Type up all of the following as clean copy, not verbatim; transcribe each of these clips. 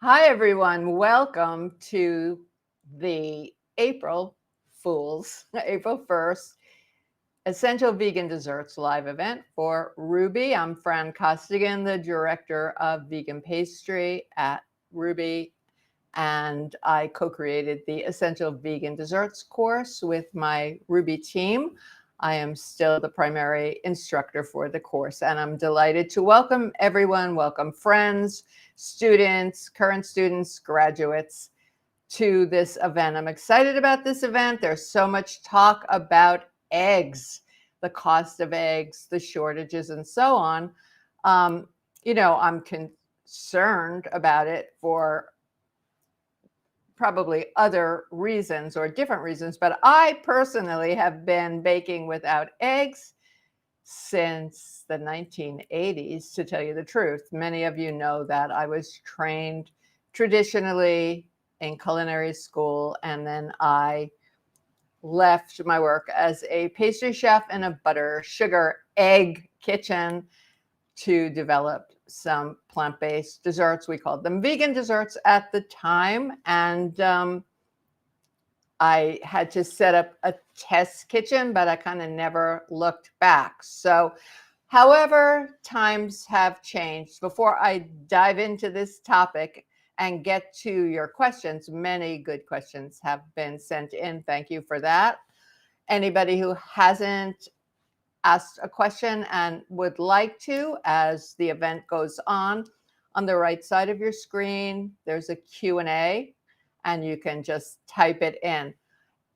Hi, everyone. Welcome to the April Fools, April 1st, Essential Vegan Desserts live event for Rouxbe. I'm Fran Costigan, the director of vegan pastry at Rouxbe, and I co-created the Essential Vegan Desserts course with my Rouxbe team. I am still the primary instructor for the course, and I'm delighted to welcome everyone, welcome friends, students, current students, graduates to this event. I'm excited about this event. There's so much talk about eggs, the cost of eggs, the shortages, and so on. Um, I'm concerned about it for probably other reasons or different reasons, but I personally have been baking without eggs since the 1980s, to tell you the truth. Many of you know that I was trained traditionally in culinary school, and then I left my work as a pastry chef in a butter, sugar, egg kitchen to develop some plant-based desserts. We called them vegan desserts at the time. And I had to set up a test kitchen, but I kind of never looked back. So, however, times have changed. Before I dive into this topic and get to your questions, many good questions have been sent in. Thank you for that. Anybody who hasn't asked a question and would like to, as the event goes on the right side of your screen, there's a Q&A, and you can just type it in.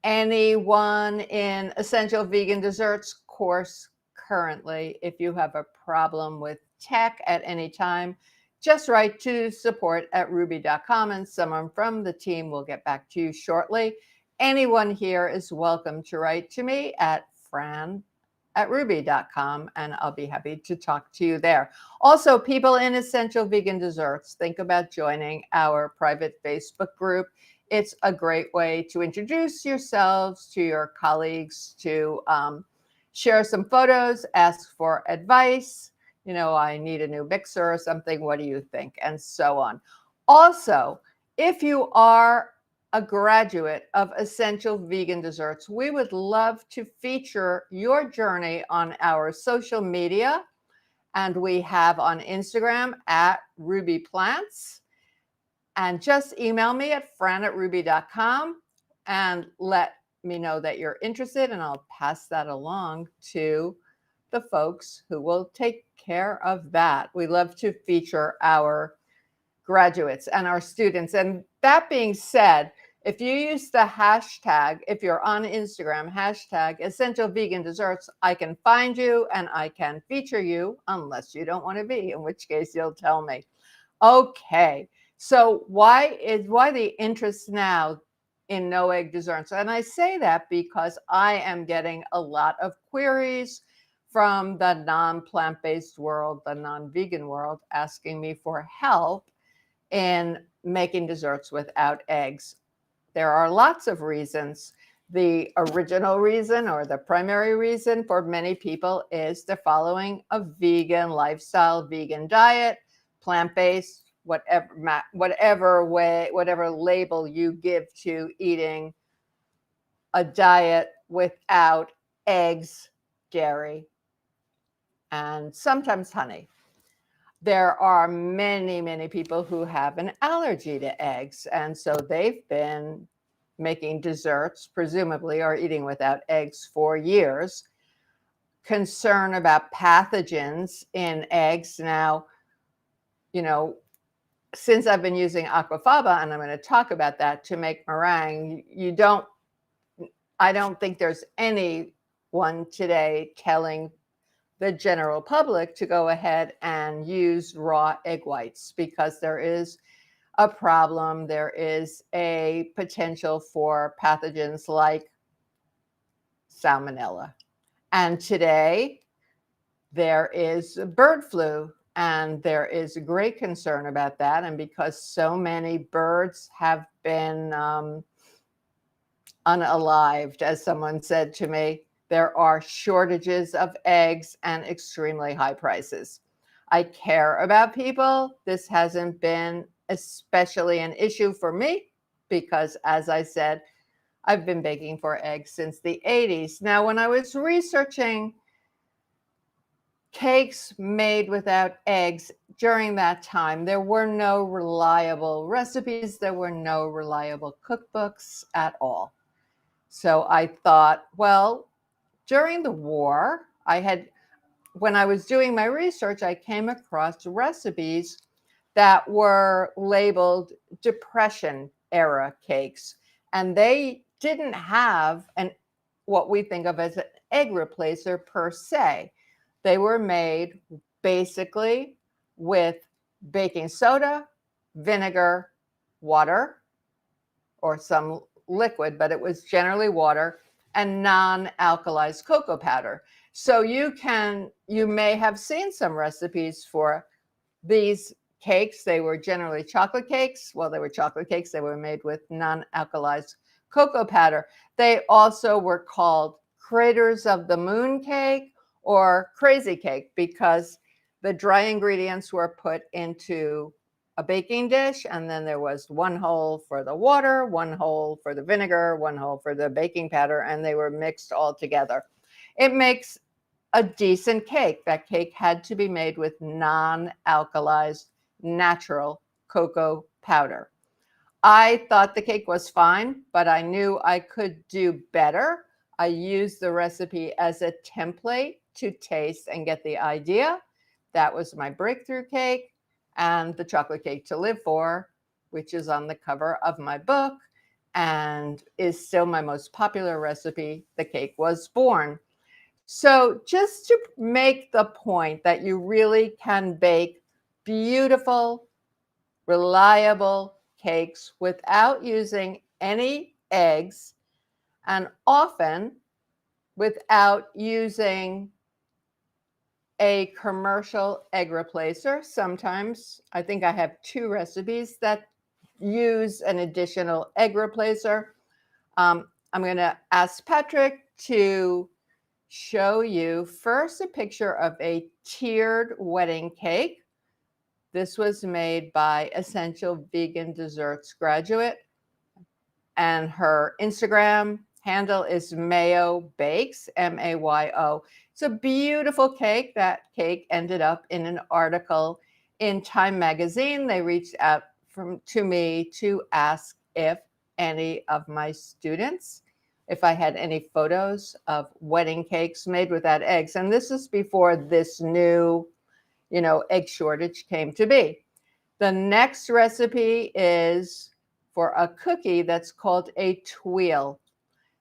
Anyone in Essential Vegan Desserts course currently, if you have a problem with tech at any time, just write to support@rouxbe.com and someone from the team will get back to you shortly. Anyone here is welcome to write to me at fran@rouxbe.com, and I'll be happy to talk to you there. Also, people in Essential Vegan Desserts, think about joining our private Facebook group. It's a great way to introduce yourselves to your colleagues, to share some photos, ask for advice. I need a new mixer or something. What do you think? And so on. Also, if you are a graduate of Essential Vegan Desserts, we would love to feature your journey on our social media. And we have on Instagram @RouxbePlants. And just email me at fran@rouxbe.com and let me know that you're interested, and I'll pass that along to the folks who will take care of that. We love to feature our graduates and our students. And that being said, if you use the hashtag, if you're on Instagram, hashtag Essential Vegan Desserts, I can find you and I can feature you, unless you don't want to be, in which case you'll tell me. Okay. So why the interest now in no egg desserts? And I say that because I am getting a lot of queries from the non-plant-based world, the non-vegan world, asking me for help in making desserts without eggs. There are lots of reasons. The original reason, or the primary reason for many people, is they're following a vegan lifestyle, vegan diet, plant-based, whatever way, whatever label you give to eating a diet without eggs, dairy, and sometimes honey. There are many, many people who have an allergy to eggs, and so they've been making desserts, presumably, or eating without eggs for years. Concern about pathogens in eggs. Now, since I've been using aquafaba, and I'm going to talk about that, to make meringue, I don't think there's anyone today telling the general public to go ahead and use raw egg whites, because there is a problem. There is a potential for pathogens like salmonella. And today there is bird flu, and there is a great concern about that. And because so many birds have been unalived, as someone said to me, there are shortages of eggs and extremely high prices. I care about people. This hasn't been especially an issue for me because, as I said, I've been baking for eggs since the 80s. Now, when I was researching cakes made without eggs during that time, there were no reliable recipes, there were no reliable cookbooks at all. So I thought, well, during the war, when I was doing my research, I came across recipes that were labeled Depression era cakes, and they didn't have what we think of as an egg replacer per se. They were made basically with baking soda, vinegar, water, or some liquid, but it was generally water, and non-alkalized cocoa powder. So you may have seen some recipes for these cakes. They were generally chocolate cakes. Well, they were chocolate cakes. They were made with non-alkalized cocoa powder. They also were called craters of the moon cake or crazy cake because the dry ingredients were put into a baking dish, and then there was one hole for the water, one hole for the vinegar, one hole for the baking powder, and they were mixed all together. It makes a decent cake. That cake had to be made with non-alkalized natural cocoa powder. I thought the cake was fine, but I knew I could do better. I used the recipe as a template to taste and get the idea. That was my breakthrough cake and the chocolate cake to live for, which is on the cover of my book and is still my most popular recipe. The cake was born. So just to make the point that you really can bake beautiful, reliable cakes without using any eggs, and often without using a commercial egg replacer. Sometimes I think I have 2 recipes that use an additional egg replacer. I'm going to ask Patrick to show you first a picture of a tiered wedding cake. This was made by Essential Vegan Desserts graduate, and her Instagram handle is Mayo Bakes, M-A-Y-O. It's a beautiful cake. That cake ended up in an article in Time magazine. They reached out to me to ask if any of my students, if I had any photos of wedding cakes made without eggs. And this is before this new, egg shortage came to be. The next recipe is for a cookie that's called a tuile.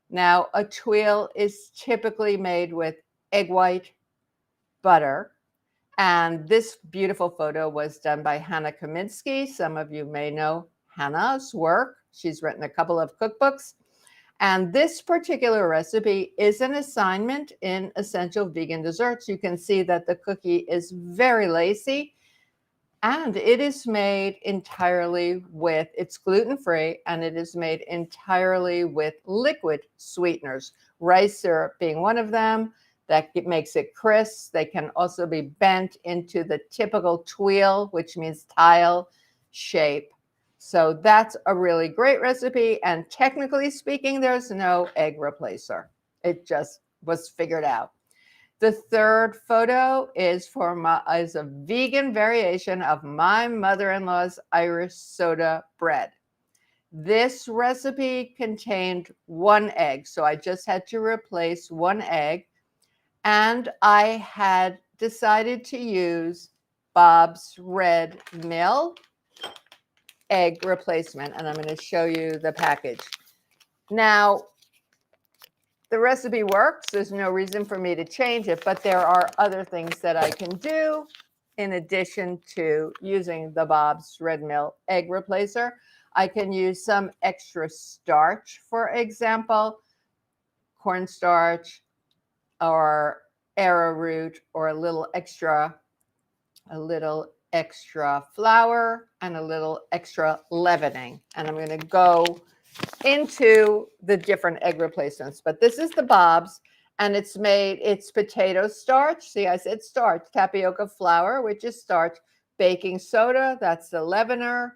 Now, a tuile is typically made with egg white, butter, and this beautiful photo was done by Hannah Kaminsky. Some of you may know Hannah's work. She's written a couple of cookbooks. And this particular recipe is an assignment in Essential Vegan Desserts. You can see that the cookie is very lacy, and it is made entirely with, it's gluten-free, and it is made entirely with liquid sweeteners, rice syrup being one of them. That makes it crisp. They can also be bent into the typical tuile, which means tile shape. So that's a really great recipe. And technically speaking, there's no egg replacer. It just was figured out. The third photo is a vegan variation of my mother-in-law's Irish soda bread. This recipe contained 1 egg, so I just had to replace 1 egg. And I had decided to use Bob's Red Mill egg replacement, and I'm going to show you the package. Now, the recipe works. There's no reason for me to change it, but there are other things that I can do in addition to using the Bob's Red Mill egg replacer. I can use some extra starch, for example, cornstarch or arrowroot, or a little extra flour and a little extra leavening. And I'm going to go into the different egg replacements. But this is the Bob's, and it's potato starch. See, I said starch. Tapioca flour, which is starch. Baking soda, that's the leavener.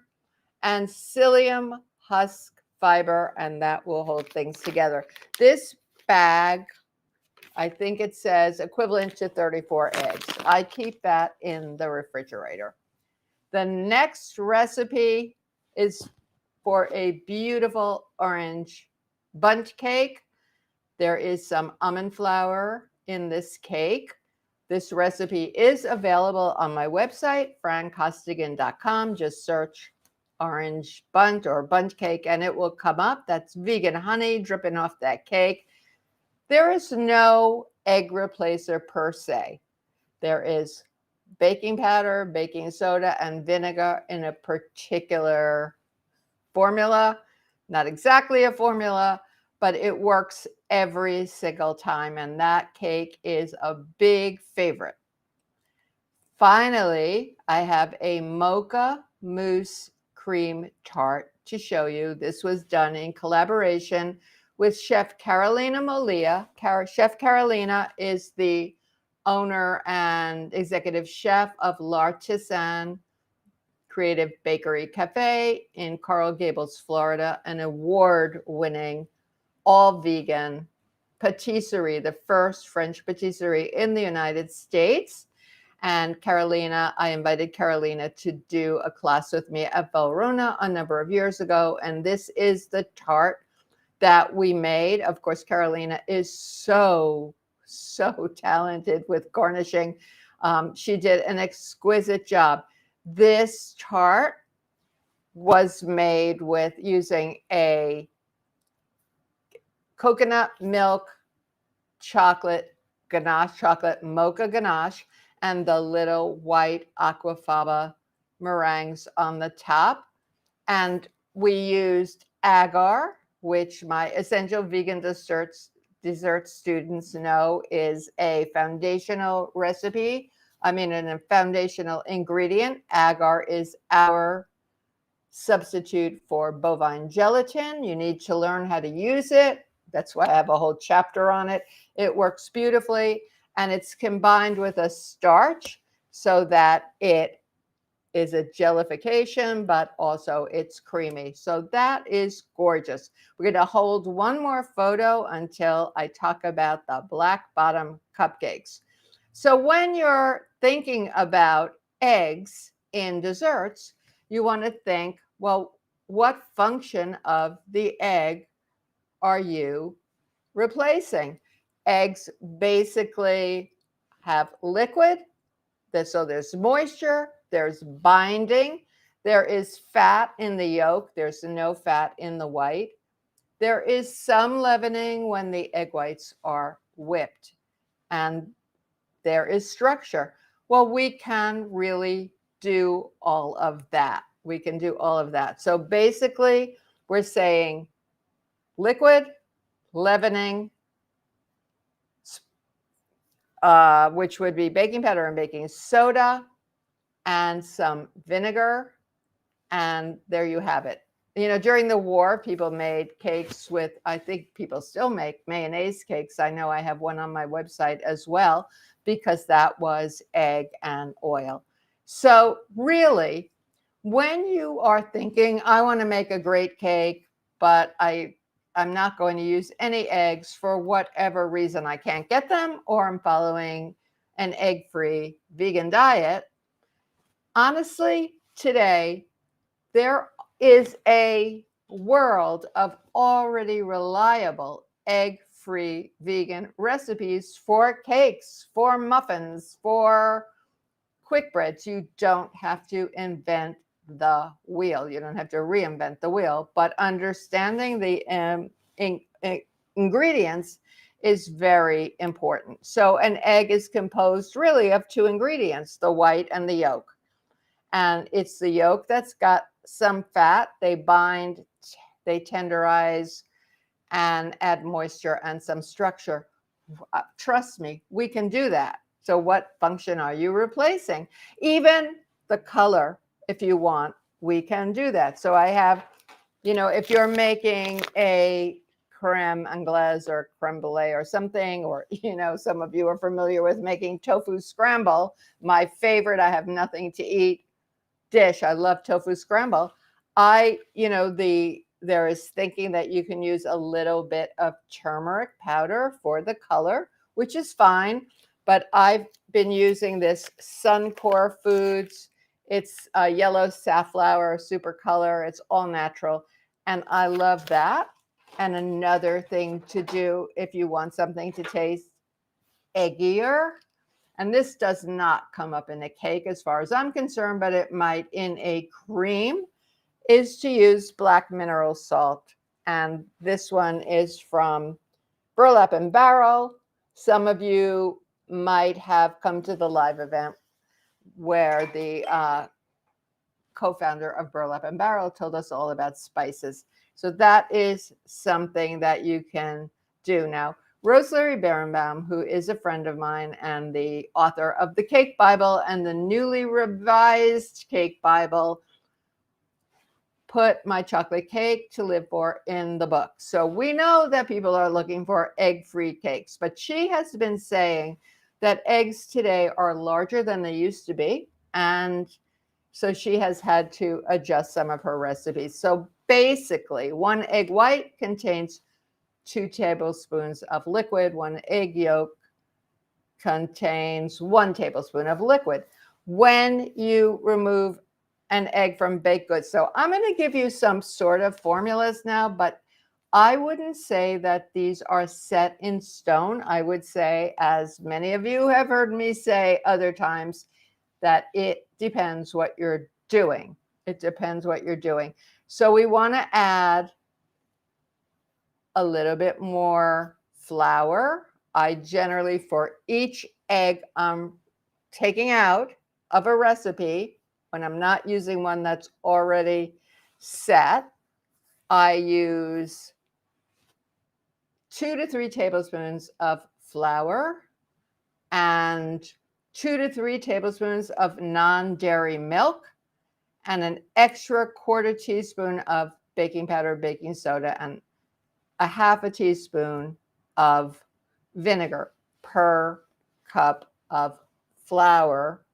and psyllium husk fiber, and that will hold things together. This bag, I think it says equivalent to 34 eggs. I keep that in the refrigerator. The next recipe is for a beautiful orange bundt cake. There is some almond flour in this cake. This recipe is available on my website, francostigan.com. Just search orange bundt or bundt cake and it will come up. That's vegan honey dripping off that cake. There is no egg replacer per se. There is baking powder, baking soda, and vinegar in a particular formula. Not exactly a formula, but it works every single time. And that cake is a big favorite. Finally, I have a mocha mousse cream tart to show you. This was done in collaboration with Chef Carolina Molia. Chef Carolina is the owner and executive chef of L'Artisan Creative Bakery Cafe in Coral Gables, Florida, an award-winning all-vegan patisserie, the first French patisserie in the United States. And Carolina, I invited Carolina to do a class with me at Valrhona a number of years ago. And this is the tart that we made. Of course, Carolina is so talented with garnishing. She did an exquisite job. This tart was made with using a coconut milk chocolate ganache, chocolate mocha ganache, and the little white aquafaba meringues on the top. And we used agar, which my essential vegan dessert students know is a foundational recipe. A foundational ingredient. Agar is our substitute for bovine gelatin. You need to learn how to use it. That's why I have a whole chapter on it. It works beautifully, and it's combined with a starch so that it is a jellification, but also it's creamy. So that is gorgeous. We're going to hold one more photo until I talk about the black bottom cupcakes. So when you're thinking about eggs in desserts, you want to think, well, what function of the egg are you replacing? Eggs basically have liquid. So there's moisture, there's binding, there is fat in the yolk, there's no fat in the white. There is some leavening when the egg whites are whipped, and there is structure. Well, we can really do all of that. We can do all of that. So basically, we're saying liquid, leavening, which would be baking powder and baking soda, and some vinegar, and there you have it. You know, during the war, people made cakes with, I think people still make mayonnaise cakes. I know I have one on my website as well, because that was egg and oil. So really, when you are thinking, I want to make a great cake, but I'm not going to use any eggs for whatever reason, I can't get them, or I'm following an egg-free vegan diet. Honestly, today, there is a world of already reliable egg-free vegan recipes for cakes, for muffins, for quick breads. You don't have to invent the wheel. You don't have to reinvent the wheel, but understanding the ingredients is very important. So an egg is composed really of two ingredients, the white and the yolk. And it's the yolk that's got some fat. They bind, they tenderize, and add moisture and some structure. Trust me, we can do that. So what function are you replacing? Even the color, if you want, we can do that. So I have, you know, if you're making a creme anglaise or creme brulee or something, or, you know, some of you are familiar with making tofu scramble, my favorite, I have nothing to eat dish. I love tofu scramble. there is thinking that you can use a little bit of turmeric powder for the color, which is fine. But I've been using this Suncore Foods. It's a yellow safflower super color. It's all natural. And I love that. And another thing to do if you want something to taste eggier, and this does not come up in a cake as far as I'm concerned, but it might in a cream, is to use black mineral salt. And this one is from Burlap and Barrel. Some of you might have come to the live event where the co-founder of Burlap and Barrel told us all about spices. So that is something that you can do. Now, Rosemary Berenbaum, who is a friend of mine and the author of the Cake Bible and the newly revised Cake Bible, put My Chocolate Cake to Live For in the book. So we know that people are looking for egg-free cakes, but she has been saying that eggs today are larger than they used to be. And so she has had to adjust some of her recipes. So basically, 1 egg white contains 2 tablespoons of liquid. 1 egg yolk contains 1 tablespoon of liquid. When you remove an egg from baked goods. So I'm going to give you some sort of formulas now, but I wouldn't say that these are set in stone. I would say, as many of you have heard me say other times, that it depends what you're doing. It depends what you're doing. So we want to add a little bit more flour. I generally, for each egg I'm taking out of a recipe, when I'm not using one that's already set, I use 2 to 3 tablespoons of flour and 2 to 3 tablespoons of non-dairy milk and an extra 1/4 teaspoon of baking powder, baking soda, and a 1/2 teaspoon of vinegar per cup of flour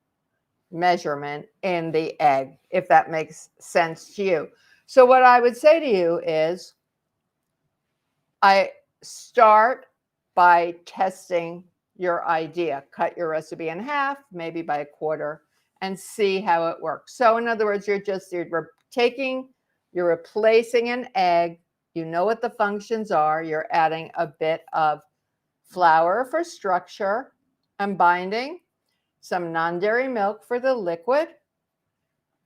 measurement in the egg, if that makes sense to you. So what I would say to you is I start by testing your idea. Cut your recipe in half, maybe by 1/4, and see how it works. So in other words, you're replacing an egg. You know what the functions are. You're adding a bit of flour for structure and binding, some non-dairy milk for the liquid,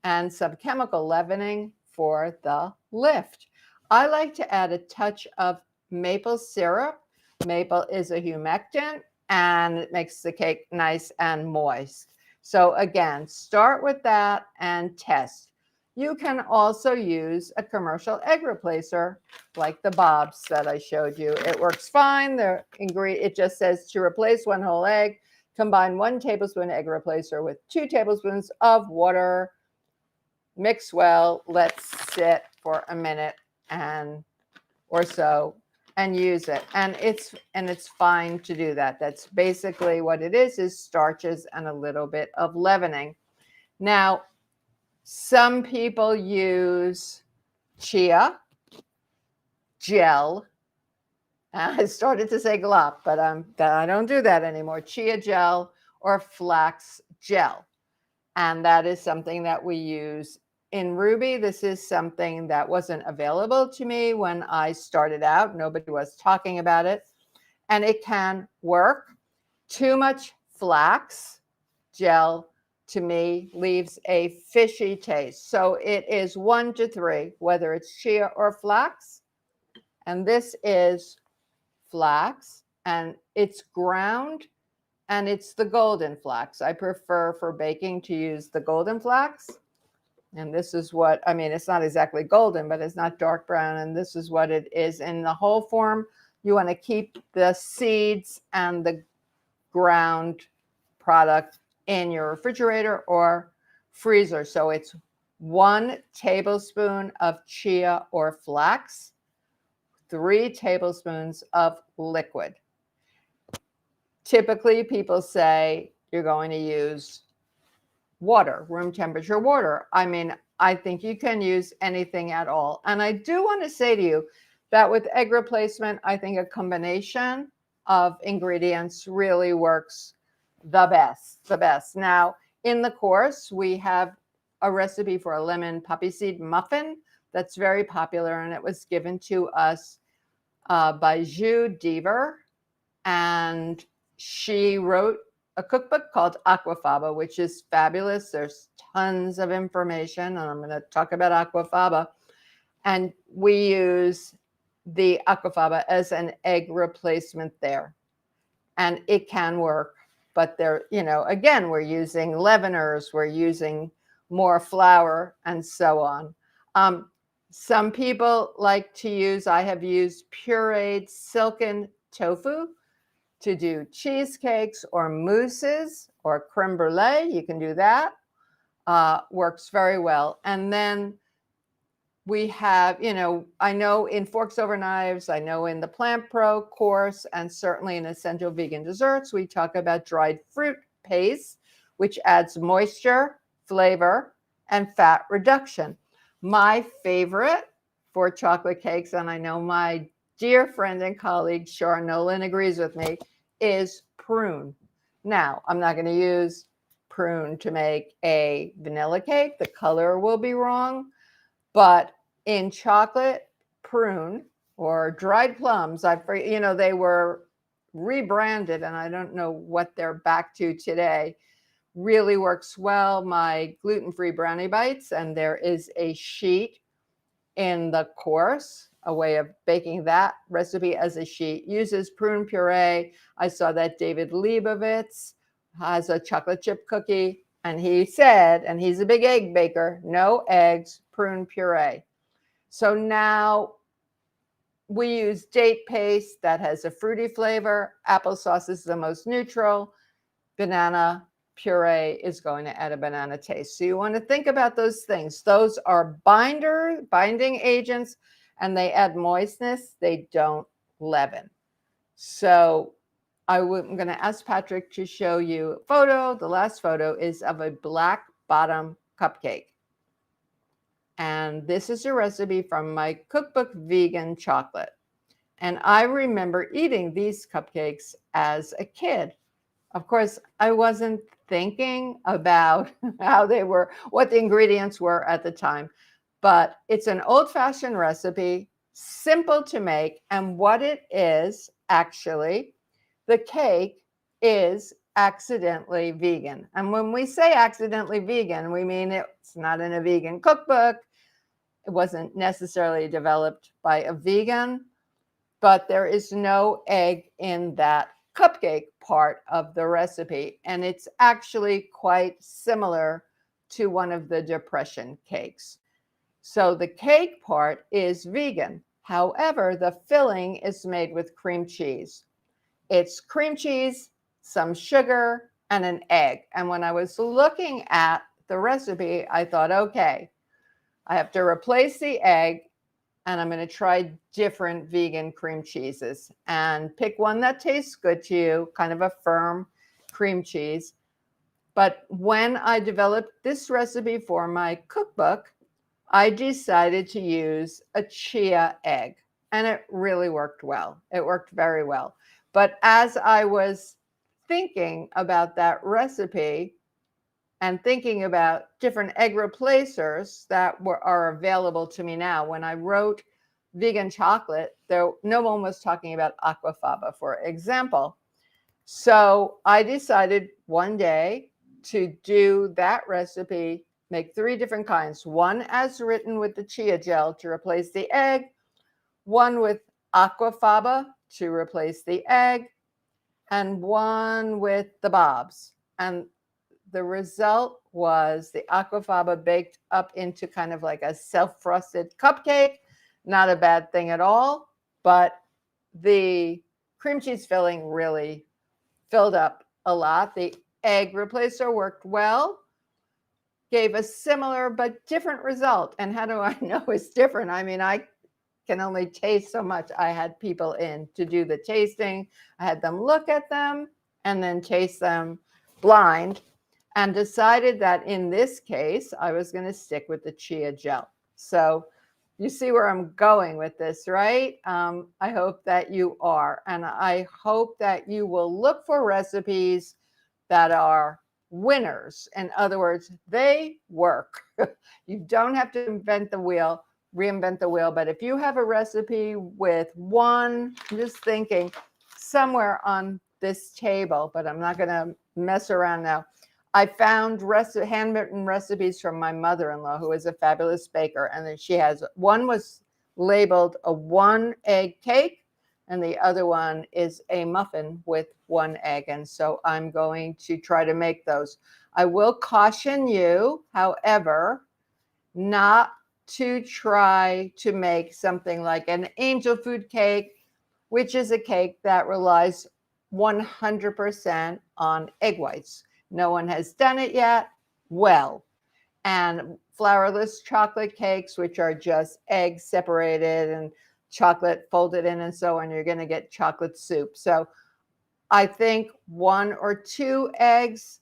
and some chemical leavening for the lift. I like to add a touch of maple syrup. Maple is a humectant and it makes the cake nice and moist. So again, start with that and test. You can also use a commercial egg replacer like the Bob's that I showed you. It works fine. It just says to replace 1 whole egg, combine 1 tablespoon egg replacer with 2 tablespoons of water. Mix well, let sit for a minute or so and use it. And it's fine to do that. That's basically what it is starches and a little bit of leavening. Now, some people use chia gel. I started to say glop, but I don't do that anymore. Chia gel or flax gel. And that is something that we use in Rouxbe. This is something that wasn't available to me when I started out. Nobody was talking about it. And it can work. Too much flax gel, to me, leaves a fishy taste. So it is 1 to 3, whether it's chia or flax. And this is flax, and it's ground, and it's the golden flax. I prefer for baking to use the golden flax. And this is what, it's not exactly golden, but it's not dark brown. And this is what it is in the whole form. You want to keep the seeds and the ground product in your refrigerator or freezer. So it's 1 tablespoon of chia or flax, 3 tablespoons of liquid. Typically, people say you're going to use water, room temperature water. I think you can use anything at all. And I do want to say to you that with egg replacement, I think a combination of ingredients really works the best, the best. Now, in the course, we have a recipe for a lemon poppy seed muffin that's very popular, and it was given to us by Ju Deaver, and she wrote a cookbook called Aquafaba, which is fabulous. There's tons of information, and I'm going to talk about Aquafaba. And we use the Aquafaba as an egg replacement there, and it can work. But there, again, we're using leaveners, we're using more flour, and so on. Some people like to use, I have used pureed silken tofu to do cheesecakes or mousses or creme brulee. You can do that. Works very well. And then we have, I know in Forks Over Knives, I know in the Plant Pro course, and certainly in Essential Vegan Desserts, we talk about dried fruit paste, which adds moisture, flavor, and fat reduction. My favorite for chocolate cakes, and I know my dear friend and colleague, Sharon Nolan, agrees with me, is prune. Now, I'm not going to use prune to make a vanilla cake. The color will be wrong. But in chocolate, prune or dried plums, they were rebranded, and I don't know what they're back to today, really works well. My gluten-free brownie bites, and there is a sheet in the course, a way of baking that recipe as a sheet, uses prune puree. I saw that David Leibovitz has a chocolate chip cookie, and he said, and he's a big egg baker, no eggs, prune puree. So now we use date paste that has a fruity flavor. Applesauce is the most neutral. Banana puree is going to add a banana taste. So you want to think about those things. Those are binding agents, and they add moistness. They don't leaven. So I'm going to ask Patrick to show you a photo. The last photo is of a black bottom cupcake. And this is a recipe from my cookbook, Vegan Chocolate. And I remember eating these cupcakes as a kid. Of course, I wasn't thinking about how they were, what the ingredients were at the time. But it's an old-fashioned recipe, simple to make. And what it is, actually, the cake is accidentally vegan. And when we say accidentally vegan, we mean it's not in a vegan cookbook. It wasn't necessarily developed by a vegan, but there is no egg in that cupcake part of the recipe. And it's actually quite similar to one of the depression cakes. So the cake part is vegan. However, the filling is made with cream cheese. It's cream cheese, some sugar, and an egg. And when I was looking at the recipe, I thought, okay, I have to replace the egg, and I'm going to try different vegan cream cheeses and pick one that tastes good to you, kind of a firm cream cheese. But when I developed this recipe for my cookbook, I decided to use a chia egg, and it really worked well. It worked very well. But as I was thinking about that recipe and thinking about different egg replacers that are available to me now, when I wrote Vegan Chocolate, no one was talking about Aquafaba, for example. So I decided one day to do that recipe, make 3 different kinds. One as written with the chia gel to replace the egg, one with Aquafaba to replace the egg, and one with the bobs. And the result was the Aquafaba baked up into kind of like a self-frosted cupcake. Not a bad thing at all, but the cream cheese filling really filled up a lot. The egg replacer worked well, gave a similar but different result. And how do I know it's different? I mean, I can only taste so much. I had people in to do the tasting. I had them look at them and then taste them blind. and decided that in this case, I was going to stick with the chia gel. So you see where I'm going with this, right? I hope that you are. And I hope that you will look for recipes that are winners. In other words, they work. You don't have to reinvent the wheel. But if you have a recipe with one, I'm just thinking somewhere on this table, but I'm not going to mess around now. I found handwritten recipes from my mother-in-law, who is a fabulous baker. And then she has, one was labeled a 1-egg cake, and the other one is a muffin with 1 egg. And so I'm going to try to make those. I will caution you, however, not to try to make something like an angel food cake, which is a cake that relies 100% on egg whites. No one has done it yet. Well, and flourless chocolate cakes, which are just eggs separated and chocolate folded in and so on, you're going to get chocolate soup. So I think 1 or 2 eggs,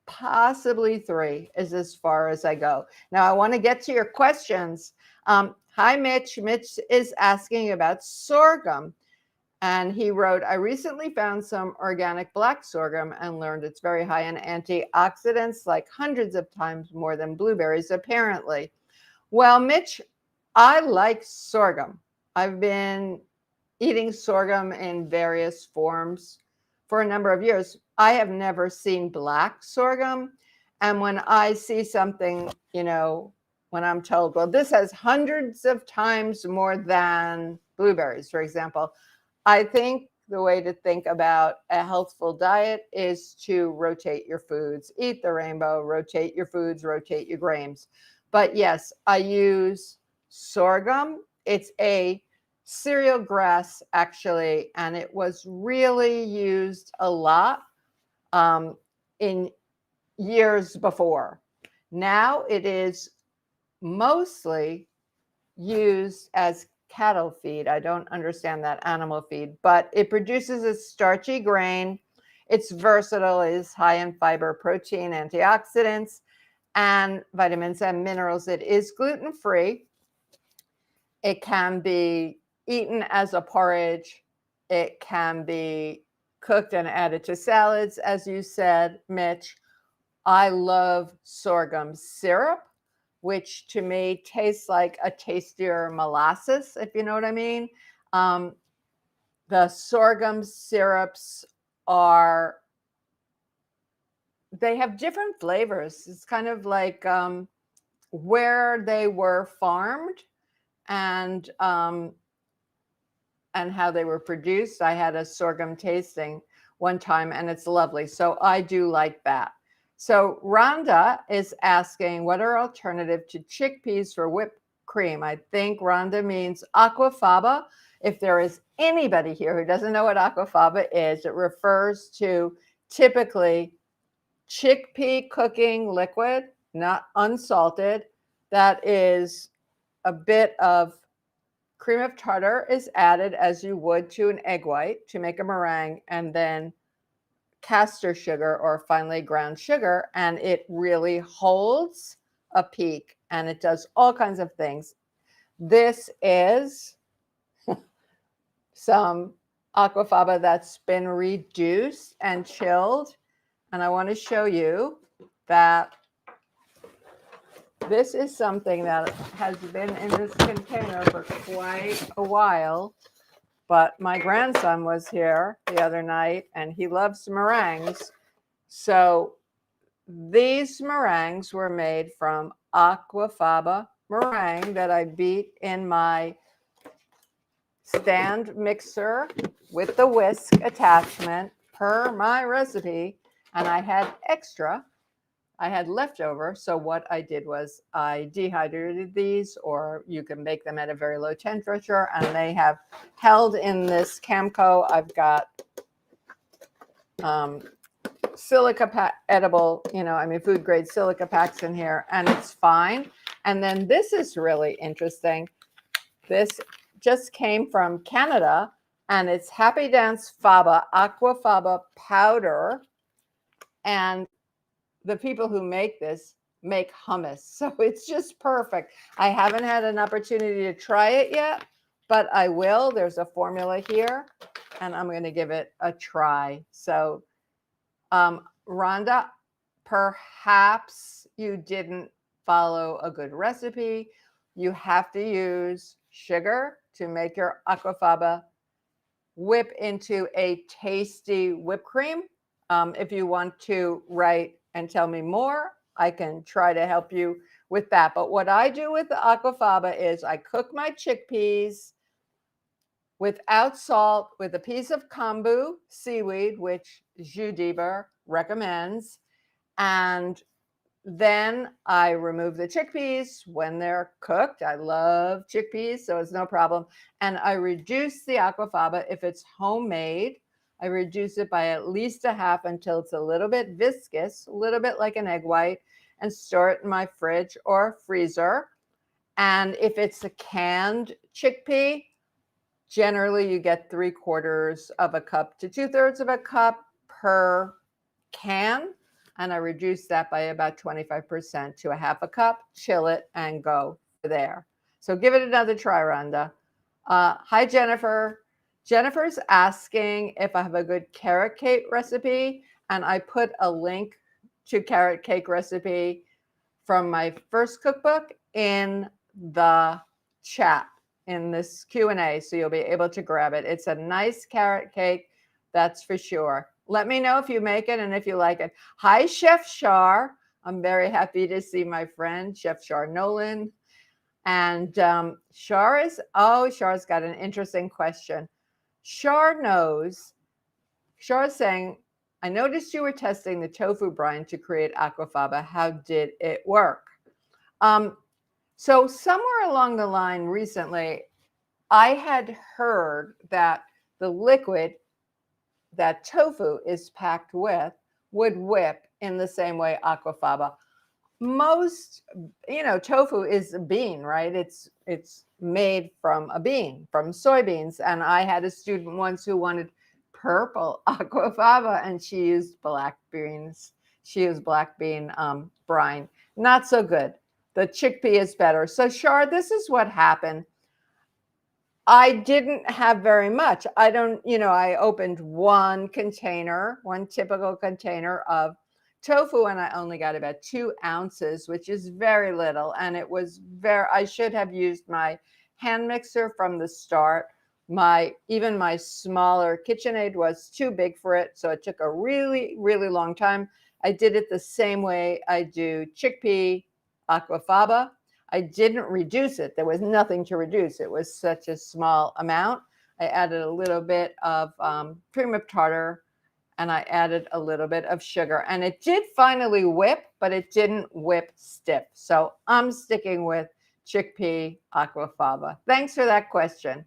possibly 3 is as far as I go. Now I want to get to your questions. Hi, Mitch. Mitch is asking about sorghum. And he wrote, I recently found some organic black sorghum and learned it's very high in antioxidants, like hundreds of times more than blueberries, apparently. Well, Mitch, I like sorghum. I've been eating sorghum in various forms for a number of years. I have never seen black sorghum. And when I see something, when I'm told, well, this has hundreds of times more than blueberries, for example, I think the way to think about a healthful diet is to rotate your foods, eat the rainbow, rotate your foods, rotate your grains. But yes, I use sorghum. It's a cereal grass, actually, and it was really used a lot in years before. Now it is mostly used as cattle feed. I don't understand that, animal feed, but it produces a starchy grain. It's versatile, it is high in fiber, protein, antioxidants, and vitamins and minerals. It is gluten-free. It can be eaten as a porridge. It can be cooked and added to salads, as you said, Mitch. I love sorghum syrup, which to me tastes like a tastier molasses, if you know what I mean. The sorghum syrups they have different flavors. It's kind of like where they were farmed and how they were produced. I had a sorghum tasting one time, and it's lovely. So I do like that. So Rhonda is asking, what are alternative to chickpeas for whipped cream? I think Rhonda means aquafaba. If there is anybody here who doesn't know what aquafaba is, it refers to typically chickpea cooking liquid, not unsalted. That is a bit of cream of tartar is added as you would to an egg white to make a meringue, and then castor sugar or finely ground sugar, and it really holds a peak and it does all kinds of things. This is some aquafaba that's been reduced and chilled, and I want to show you that this is something that has been in this container for quite a while. But my grandson was here the other night and he loves meringues. So these meringues were made from aquafaba meringue that I beat in my stand mixer with the whisk attachment per my recipe. And I had extra. I had leftover. So what I did was I dehydrated these, or you can bake them at a very low temperature, and they have held in this Camco. I've got silica edible, food grade silica packs in here, and it's fine. And then this is really interesting. This just came from Canada, and it's Happy Dance Faba, Aquafaba powder. And the people who make this make hummus. So it's just perfect. I haven't had an opportunity to try it yet, but I will. There's a formula here, and I'm going to give it a try. So, Rhonda, perhaps you didn't follow a good recipe. You have to use sugar to make your aquafaba whip into a tasty whipped cream. If you want to write and tell me more, I can try to help you with that. But what I do with the aquafaba is I cook my chickpeas without salt with a piece of kombu seaweed, which Jus Dieber recommends. And then I remove the chickpeas when they're cooked. I love chickpeas, so it's no problem. And I reduce the aquafaba if it's homemade. I reduce it by at least a half until it's a little bit viscous, a little bit like an egg white, and store it in my fridge or freezer. And if it's a canned chickpea, generally you get 3/4 of a cup to 2/3 of a cup per can. And I reduce that by about 25% to a half a cup, chill it, and go there. So give it another try, Rhonda. Hi, Jennifer. Jennifer's asking if I have a good carrot cake recipe, and I put a link to carrot cake recipe from my first cookbook in the chat in this Q&A, so you'll be able to grab it. It's a nice carrot cake, that's for sure. Let me know if you make it and if you like it. Hi, Chef Shar. I'm very happy to see my friend, Chef Shar Nolan. And Shar's got an interesting question. Shar's saying, I noticed you were testing the tofu brine to create aquafaba. How did it work? So somewhere along the line recently, I had heard that the liquid that tofu is packed with would whip in the same way aquafaba. Most, tofu is a bean, right? It's made from a bean, from soybeans. And I had a student once who wanted purple aquafaba, and she used black beans. She used black bean brine. Not so good. The chickpea is better. So, Shar, this is what happened. I didn't have very much. I opened one typical container of tofu, and I only got about 2 ounces, which is very little. And I should have used my hand mixer from the start. Even my smaller KitchenAid was too big for it. So it took a really, really long time. I did it the same way I do chickpea aquafaba. I didn't reduce it. There was nothing to reduce. It was such a small amount. I added a little bit of cream of tartar, and I added a little bit of sugar. And it did finally whip, but it didn't whip stiff. So I'm sticking with chickpea aquafaba. Thanks for that question.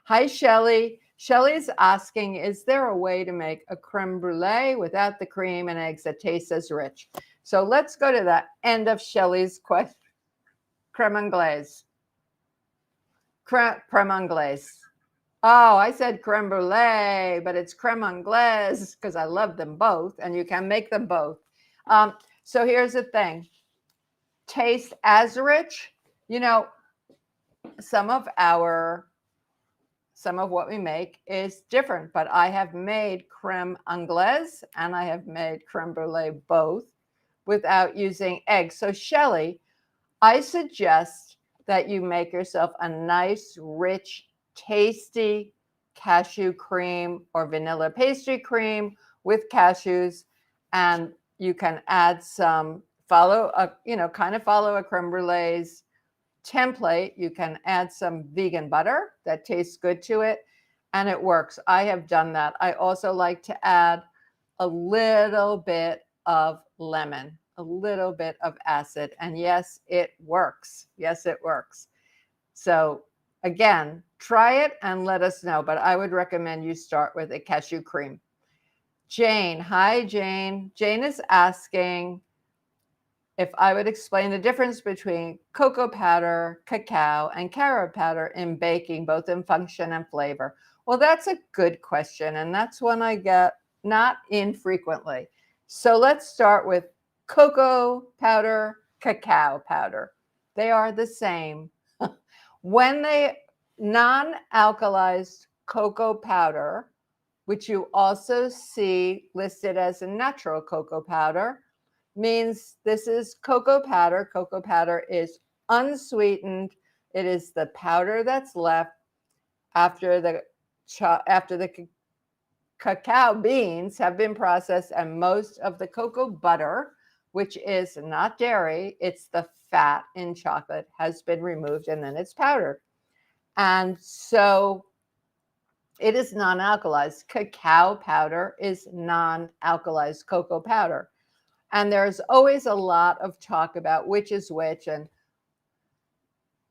Hi, Shelly. Shelly's asking, is there a way to make a creme brulee without the cream and eggs that tastes as rich? So let's go to the end of Shelly's question. Creme anglaise. Creme anglaise. Oh, I said creme brulee, but it's creme anglaise because I love them both, and you can make them both. So here's the thing. Taste as rich. Some of what we make is different, but I have made creme anglaise and I have made creme brulee both without using eggs. So Shelly, I suggest that you make yourself a nice, rich, tasty cashew cream or vanilla pastry cream with cashews, and you can add follow a creme brulee's template. You can add some vegan butter that tastes good to it, and it works. I have done that. I also like to add a little bit of lemon, a little bit of acid, and yes, it works. Yes, it works. So again, try it and let us know, but I would recommend you start with a cashew cream. Jane, hi Jane. Jane is asking if I would explain the difference between cocoa powder, cacao, and carob powder in baking, both in function and flavor. Well, that's a good question, and that's one I get not infrequently. So let's start with cocoa powder, cacao powder. They are the same. When they non-alkalized cocoa powder, which you also see listed as a natural cocoa powder, means this is cocoa powder. Cocoa powder is unsweetened. It is the powder that's left after the cacao beans have been processed, and most of the cocoa butter, which is not dairy, it's the fat in chocolate, has been removed, and then it's powdered. And so it is non-alkalized. Cacao powder is non-alkalized cocoa powder. And there's always a lot of talk about which is which. And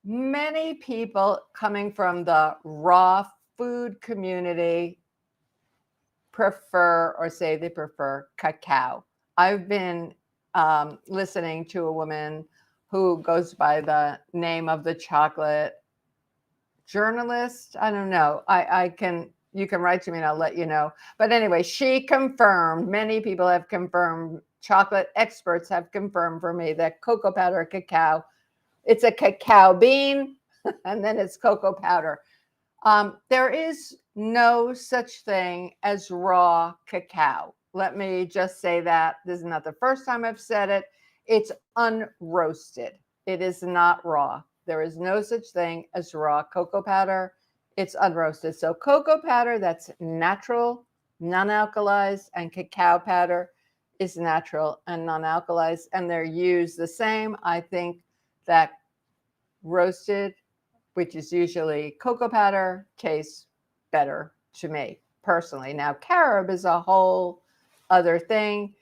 many people coming from the raw food community prefer or say they prefer cacao. I've been listening to a woman who goes by the name of the chocolate journalist. I don't know. You can write to me and I'll let you know. But anyway, she confirmed, many people have confirmed, chocolate experts have confirmed for me that cocoa powder, cacao, it's a cacao bean and then it's cocoa powder. There is no such thing as raw cacao. Let me just say that. This is not the first time I've said it. It's unroasted. It is not raw. There is no such thing as raw cocoa powder. It's unroasted. So cocoa powder, that's natural, non-alkalized, and cacao powder is natural and non-alkalized, and they're used the same. I think that roasted, which is usually cocoa powder, tastes better to me personally. Now, carob is a whole other thing.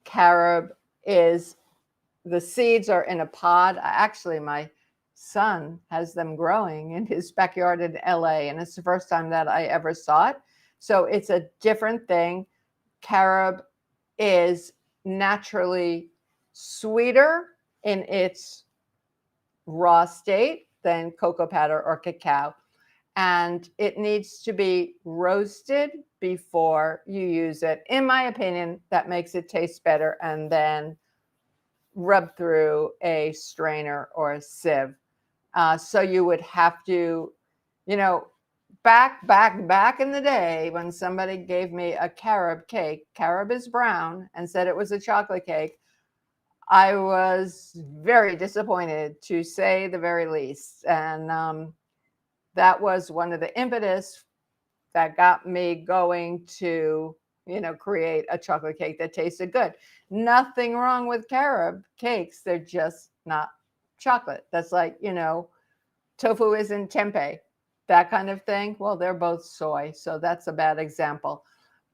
Carob is, the seeds are in a pod. Actually, my son has them growing in his backyard in LA, and it's the first time that I ever saw it. So it's a different thing. Carob is naturally sweeter in its raw state than cocoa powder or cacao. And it needs to be roasted before you use it. In my opinion, that makes it taste better, and then rub through a strainer or a sieve. So you would have to, back in the day when somebody gave me a carob cake, carob is brown, and said it was a chocolate cake, I was very disappointed, to say the very least. And that was one of the impetus that got me going to, create a chocolate cake that tasted good. Nothing wrong with carob cakes. They're just not chocolate. That's like, tofu isn't tempeh, that kind of thing. Well, they're both soy, so that's a bad example.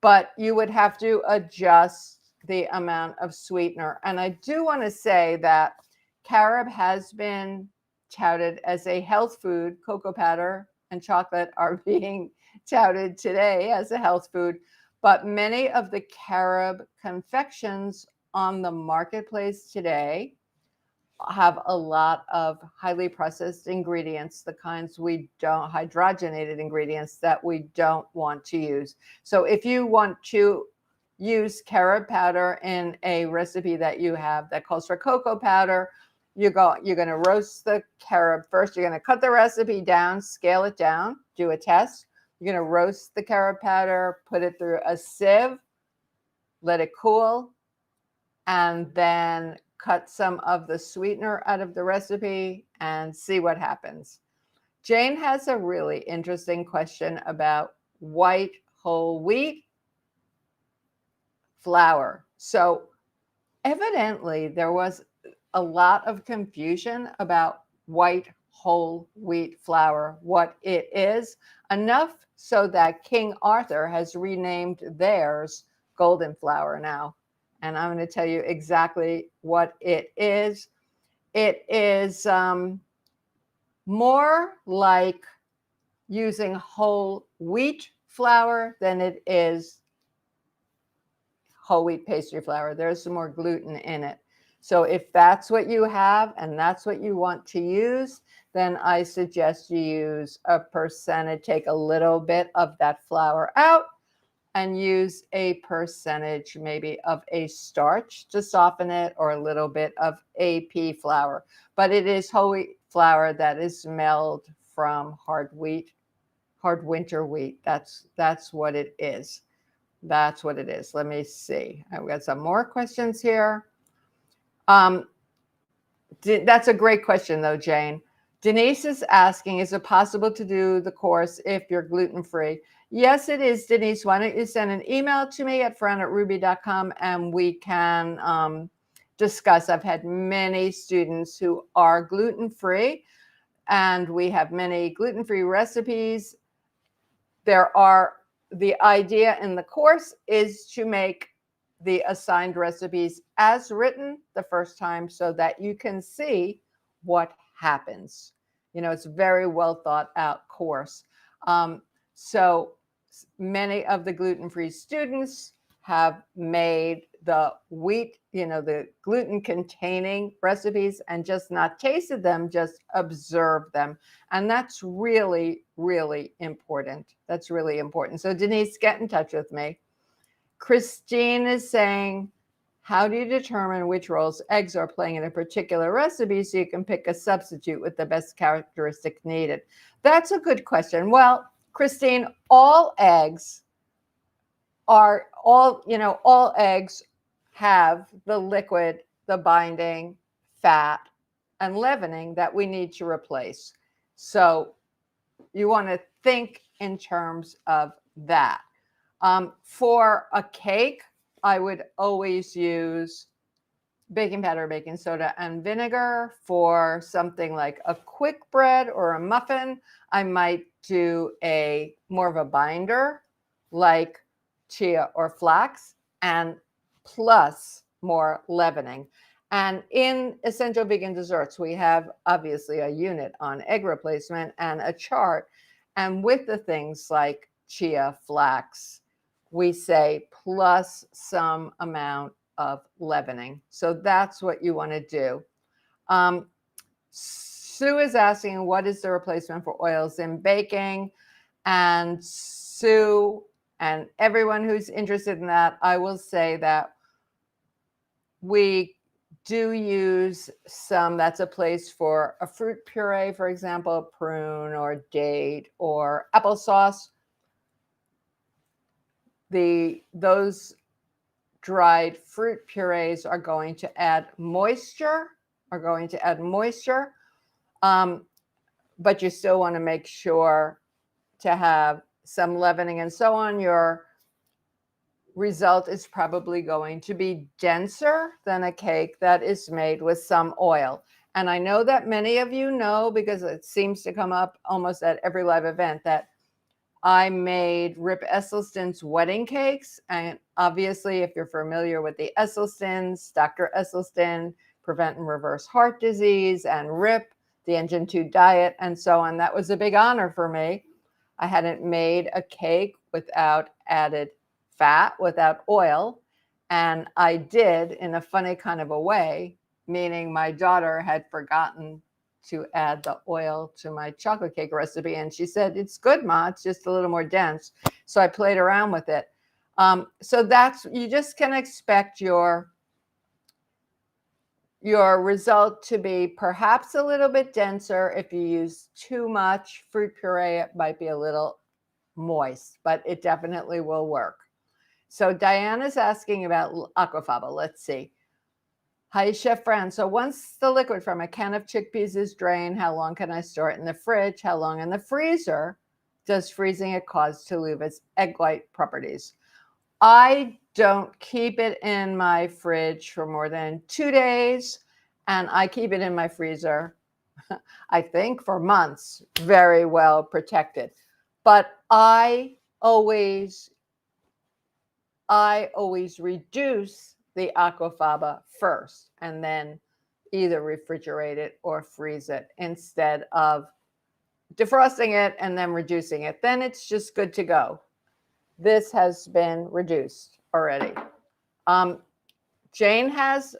But you would have to adjust the amount of sweetener. And I do want to say that carob has been touted as a health food. Cocoa powder and chocolate are being touted today as a health food. But many of the carob confections on the marketplace today have a lot of highly processed ingredients, the kinds we don't, hydrogenated ingredients that we don't want to use. So if you want to use carob powder in a recipe that you have that calls for cocoa powder, you're going to roast the carob first. You're going to cut the recipe down, scale it down, do a test. You're going to roast the carob powder, put it through a sieve, let it cool, and then cut some of the sweetener out of the recipe and see what happens. Jane has a really interesting question about white whole wheat flour. So evidently there was a lot of confusion about white whole wheat flour, what it is, enough so that King Arthur has renamed theirs golden flour now. And I'm going to tell you exactly what it is. It is more like using whole wheat flour than it is whole wheat pastry flour. There's some more gluten in it. So if that's what you have and that's what you want to use, then I suggest you use a percentage, take a little bit of that flour out and use a percentage maybe of a starch to soften it, or a little bit of AP flour. But it is whole wheat flour that is milled from hard winter wheat. That's what it is. That's what it is. Let me see. I've got some more questions here. That's a great question, though, Jane. Denise is asking, is it possible to do the course if you're gluten-free? Yes, it is, Denise. Why don't you send an email to me at fran@rouxbe.com, and we can discuss. I've had many students who are gluten-free, and we have many gluten-free recipes. The idea in the course is to make the assigned recipes as written the first time so that you can see what happens. It's a very well thought out course. So many of the gluten-free students have made the wheat, the gluten containing recipes, and just not tasted them, just observed them. And that's really, really important. That's really important. So Denise, get in touch with me. Christine is saying, how do you determine which roles eggs are playing in a particular recipe so you can pick a substitute with the best characteristic needed? That's a good question. Well, Christine, all eggs have the liquid, the binding, fat, and leavening that we need to replace. So you want to think in terms of that. For a cake, I would always use baking powder, baking soda, and vinegar. For something like a quick bread or a muffin, I might do more of a binder like chia or flax, and plus more leavening. And in Essential Vegan Desserts, we have obviously a unit on egg replacement and a chart. And with the things like chia, flax, we say plus some amount of leavening. So that's what you want to do. Sue is asking, what is the replacement for oils in baking? And Sue and everyone who's interested in that, I will say that we do use some. That's a place for a fruit puree, for example, prune or date or applesauce. Those dried fruit purees are going to add moisture, but you still want to make sure to have some leavening and so on. Your result is probably going to be denser than a cake that is made with some oil. And I know that many of you know, because it seems to come up almost at every live event, that I made Rip Esselstyn's wedding cakes. And obviously, if you're familiar with the Esselstyns, Dr. Esselstyn, Prevent and Reverse Heart Disease, and Rip, the Engine 2 diet, and so on, that was a big honor for me. I hadn't made a cake without added fat, without oil. And I did in a funny kind of a way, meaning my daughter had forgotten to add the oil to my chocolate cake recipe. And she said, it's good, Ma, it's just a little more dense. So I played around with it. So you just can expect your result to be perhaps a little bit denser. If you use too much fruit puree, it might be a little moist, but it definitely will work. So Diana's asking about aquafaba. Let's see. Hi, Chef Fran. So once the liquid from a can of chickpeas is drained, how long can I store it in the fridge? How long in the freezer does freezing it cause to lose its egg white properties? I don't keep it in my fridge for more than 2 days, and I keep it in my freezer, I think, for months, very well protected. But I always reduce the aquafaba first and then either refrigerate it or freeze it instead of defrosting it and then reducing it. Then it's just good to go. This has been reduced already. Jane has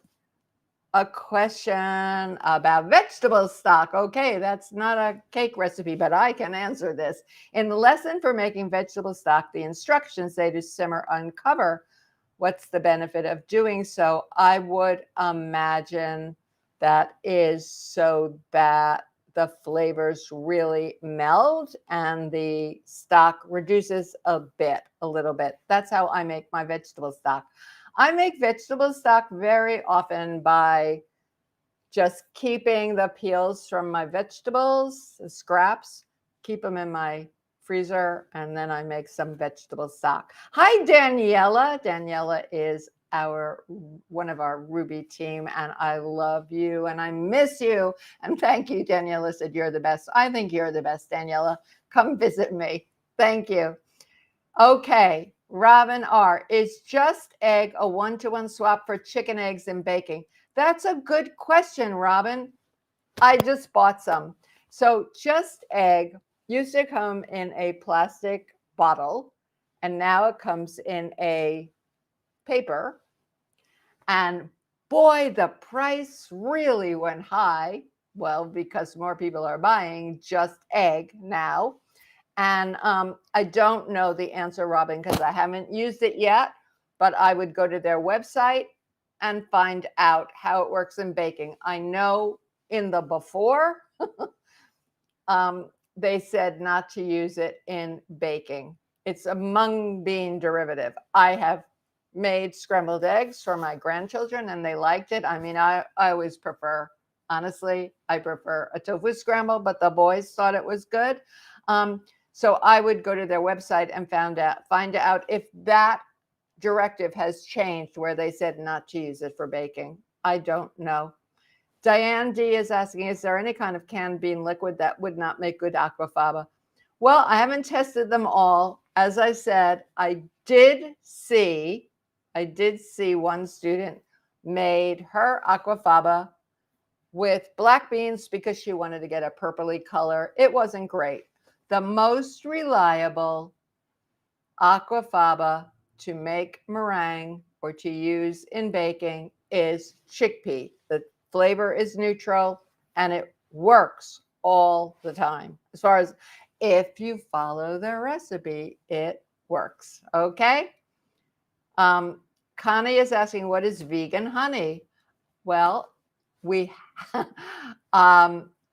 a question about vegetable stock. Okay, that's not a cake recipe, but I can answer this. In the lesson for making vegetable stock, the instructions say to simmer uncover. What's the benefit of doing so? I would imagine that is so that the flavors really meld and the stock reduces a little bit. That's how I make my vegetable stock. I make vegetable stock very often by just keeping the peels from my vegetables, the scraps, keep them in my freezer, and then I make some vegetable stock. Hi, Daniela. Daniela is one of our Rouxbe team, and I love you and I miss you. And thank you, Daniela said you're the best. I think you're the best, Daniela. Come visit me. Thank you. Okay, Robin R. Is just egg a one-to-one swap for chicken eggs in baking? That's a good question, Robin. I just bought some. So just egg used to come in a plastic bottle, and now it comes in a paper. And boy, the price really went high. Well, because more people are buying just egg now. And I don't know the answer, Robin, because I haven't used it yet, but I would go to their website and find out how it works in baking. I know in the before, they said not to use it in baking. It's a mung bean derivative. I have made scrambled eggs for my grandchildren and they liked it. I mean, I always prefer, honestly, I prefer a tofu scramble, but the boys thought it was good. So I would go to their website and find out if that directive has changed where they said not to use it for baking. I don't know. Diane D is asking, is there any kind of canned bean liquid that would not make good aquafaba? Well, I haven't tested them all. As I said, I did see one student made her aquafaba with black beans because she wanted to get a purpley color. It wasn't great. The most reliable aquafaba to make meringue or to use in baking is chickpea. The flavor is neutral and it works all the time. As far as if you follow the recipe, it works. Okay. Connie is asking, what is vegan honey? Well,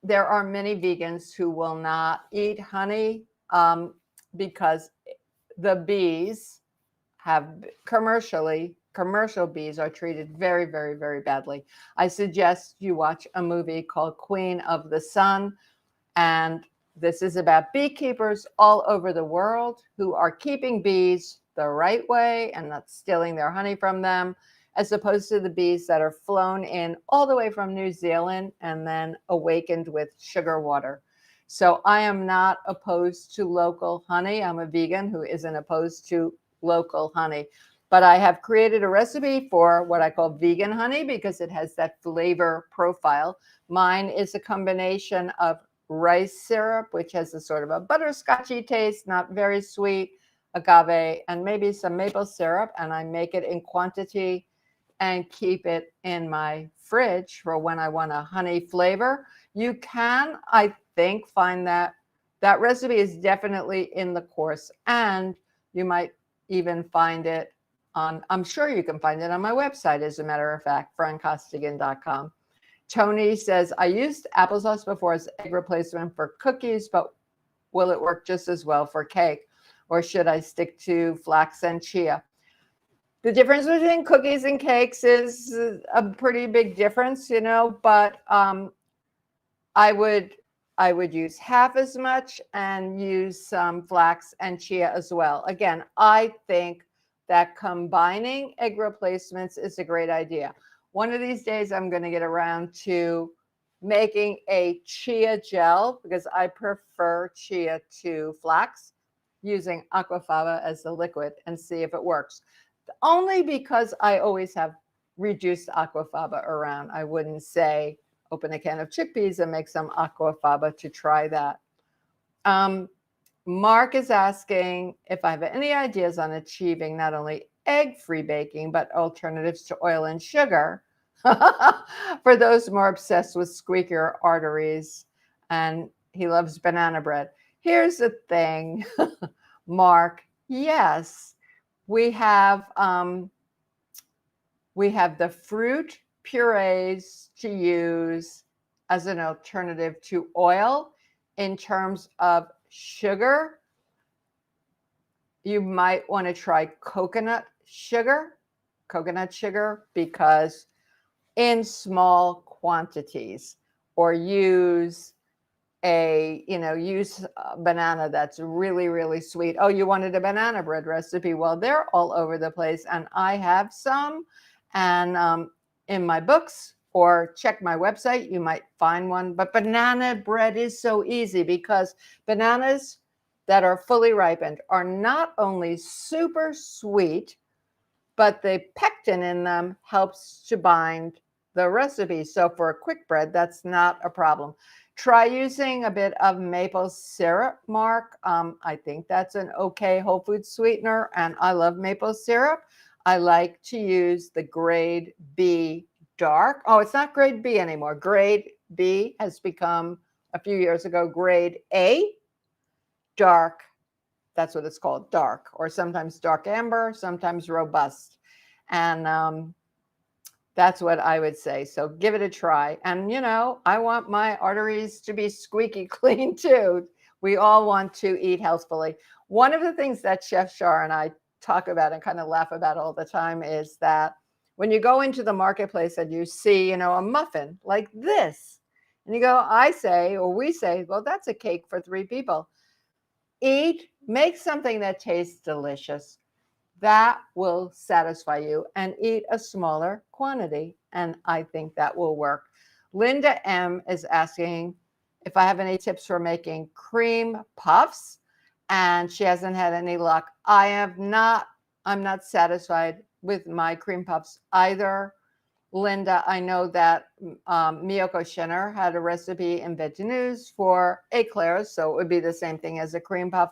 there are many vegans who will not eat honey because the bees have commercial bees are treated very, very, very badly. I suggest you watch a movie called Queen of the Sun. And this is about beekeepers all over the world who are keeping bees the right way and not stealing their honey from them, as opposed to the bees that are flown in all the way from New Zealand and then awakened with sugar water. So I am not opposed to local honey. I'm a vegan who isn't opposed to local honey. But I have created a recipe for what I call vegan honey because it has that flavor profile. Mine is a combination of rice syrup, which has a sort of a butterscotchy taste, not very sweet, agave, and maybe some maple syrup. And I make it in quantity and keep it in my fridge for when I want a honey flavor. You can, I think, find that recipe is definitely in the course, and you might even find it on, I'm sure you can find it on my website, as a matter of fact, francostigan.com. Tony says, I used applesauce before as egg replacement for cookies, but will it work just as well for cake? Or should I stick to flax and chia? The difference between cookies and cakes is a pretty big difference, you know, but I would use half as much and use some flax and chia as well. Again, I think that combining egg replacements is a great idea. One of these days, I'm going to get around to making a chia gel because I prefer chia to flax, using aquafaba as the liquid, and see if it works. Only because I always have reduced aquafaba around. I wouldn't say open a can of chickpeas and make some aquafaba to try that. Mark is asking if I have any ideas on achieving not only egg-free baking, but alternatives to oil and sugar. For those more obsessed with squeakier arteries, and he loves banana bread. Here's the thing, Mark. Yes, we have the fruit purees to use as an alternative to oil. In terms of sugar, you might want to try coconut sugar, because in small quantities, or use use a banana that's really, really sweet. Oh, you wanted a banana bread recipe? Well, they're all over the place, and I have some, and in my books, or check my website, you might find one. But banana bread is so easy because bananas that are fully ripened are not only super sweet, but the pectin in them helps to bind the recipe. So for a quick bread, that's not a problem. Try using a bit of maple syrup, Mark. I think that's an okay whole food sweetener, and I love maple syrup. I like to use the grade B dark. Oh, it's not grade B anymore. Grade B has become, a few years ago, grade A dark. That's what it's called, dark, or sometimes dark amber, sometimes robust. And that's what I would say. So give it a try. And, I want my arteries to be squeaky clean too. We all want to eat healthfully. One of the things that Chef Shar and I talk about and kind of laugh about all the time is that when you go into the marketplace and you see, a muffin like this, and you go, I say, or we say, well, that's a cake for 3 people. Make something that tastes delicious. That will satisfy you, and eat a smaller quantity. And I think that will work. Linda M is asking if I have any tips for making cream puffs, and she hasn't had any luck. I'm not satisfied with my cream puffs either. Linda, I know that Miyoko Schinner had a recipe in Veggie News for eclairs, so it would be the same thing as a cream puff.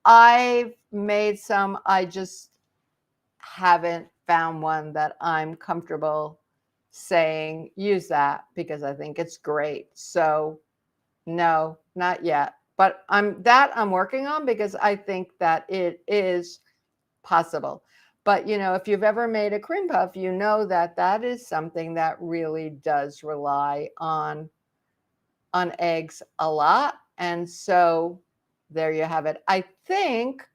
I've made some. I just haven't found one that I'm comfortable saying use that, because I think it's great. So no, not yet. But I'm working on, because I think that it is possible. But if you've ever made a cream puff, you know that that is something that really does rely on eggs a lot. And so there you have it. I think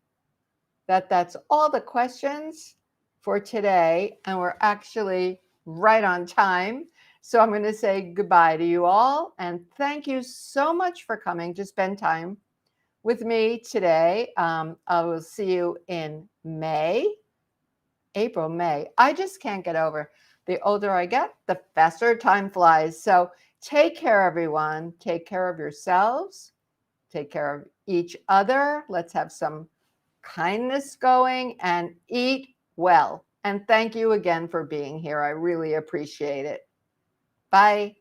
that that's all the questions for today, and we're actually right on time. So I'm going to say goodbye to you all, and thank you so much for coming to spend time with me today. I will see you in April, May. I just can't get over. The older I get, the faster time flies. So take care, everyone. Take care of yourselves. Take care of each other. Let's have some kindness going, and eat well. And thank you again for being here. I really appreciate it. Bye.